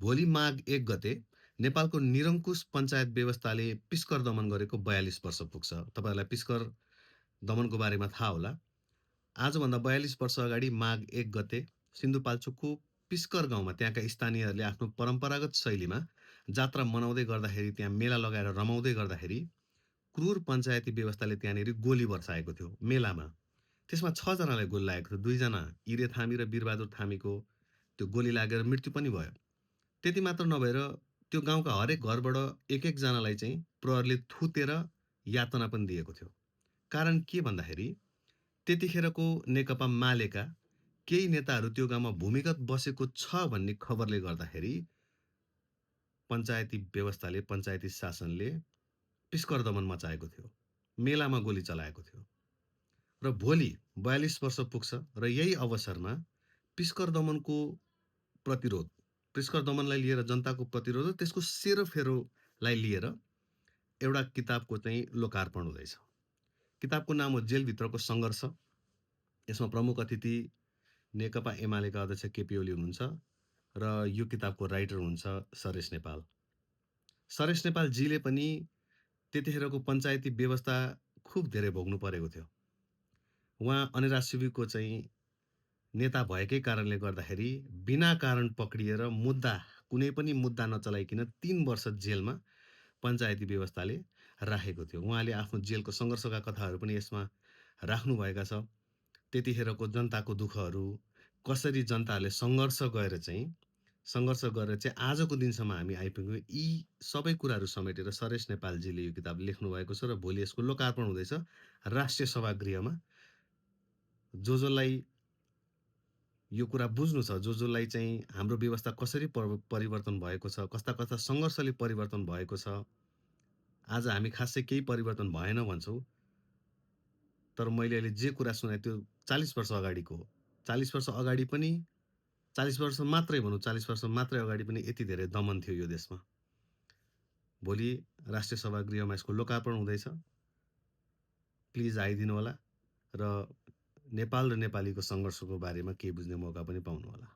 भोलि माघ 1 गते नेपालको निरङ्कुश पञ्चायत व्यवस्थाले पिस्कर दमन गरेको 42 वर्ष पुग्छ। तपाईँहरूलाई पिस्कर दमनको बारेमा थाहा होला। आजभन्दा 42 वर्ष अगाडि माघ 1 गते सिन्धुपाल्चोकको पिस्कर गाउँमा त्यहाँका स्थानीयहरूले आफ्नो परम्परागत शैलीमा जात्रा मनाउँदै गर्दाखेरि, त्यहाँ मेला लगाएर रमाउँदै गर्दाखेरि क्रूर पञ्चायती व्यवस्थाले त्यहाँनिर गोली बर्साएको थियो मेलामा। त्यसमा 6 जनालाई गोली लागेको थियो। 2 जना इरे थामी र वीरबहादुर थामीको त्यो गोली लागेर मृत्यु पनि भयो। त्यति मात्र नभएर त्यो गाउँका हरेक घरबाट एक जनालाई चाहिँ प्रहरीले थुतेर यातना पनि दिएको थियो। कारण के भन्दाखेरि त्यतिखेरको नेकपा मालेका केही नेताहरू त्यो गाउँमा भूमिगत बसेको छ भन्ने खबरले गर्दाखेरि पञ्चायती व्यवस्थाले, पञ्चायती शासनले पिस्कर दमन मचाएको थियो, मेलामा गोली चलाएको थियो। र भोलि 42 वर्ष पुग्छ र यही अवसरमा पिस्कर दमनको प्रतिरोध, पिस्कर दमनलाई लिएर जनताको प्रतिरोध, त्यसको सेरोफेरोलाई लिएर एउटा किताबको चाहिँ लोकार्पण हुँदैछ। किताबको नाम हो जेलभित्रको सङ्घर्ष। यसमा प्रमुख अतिथि नेकपा एमालेका अध्यक्ष केपी ओली हुनुहुन्छ र यो किताबको राइटर हुनुहुन्छ सरेश नेपाल। सरेश नेपालजीले पनि त्यतिखेरको पञ्चायती व्यवस्था खुब धेरै भोग्नु परेको थियो। उहाँ अनिराज सुब्बाको चाहिँ नेता भएकै कारणले गर्दाखेरि बिना कारण पक्रिएर कुनै पनि मुद्दा नचलाइकन 3 वर्ष जेलमा पञ्चायती व्यवस्थाले राखेको थियो। उहाँले आफ्नो जेलको सङ्घर्षका कथाहरू पनि यसमा राख्नुभएका छ। त्यतिखेरको जनताको दुःखहरू, कसरी जनताहरूले सङ्घर्ष गरेर चाहिँ आजको दिनसम्म हामी आइपुग्यौँ, यी सबै कुराहरू समेटेर सरेश नेपालजीले यो किताब लेख्नुभएको छ र भोलि यसको लोकार्पण हुँदैछ राष्ट्रिय सभागृहमा। जसलाई यो कुरा बुझ्नु छ, जसलाई चाहिँ हाम्रो व्यवस्था कसरी परिवर्तन भएको छ, कस्ता कस्ता सङ्घर्षले परिवर्तन भएको छ, आज हामी खासै केही परिवर्तन भएन भन्छौँ, तर मैले अहिले जे कुरा सुनाएँ त्यो 40 वर्ष अगाडिको हो। 40 वर्ष अगाडि पनि, 40 वर्ष मात्रै भनौँ, 40 वर्ष मात्रै अगाडि पनि यति धेरै दमन थियो यो देशमा। भोलि राष्ट्रिय सभागृहमा यसको लोकार्पण हुँदैछ। प्लिज आइदिनु होला र नेपाल र नेपालीको सङ्घर्षको बारेमा केही बुझ्ने मौका पनि पाउनु होला।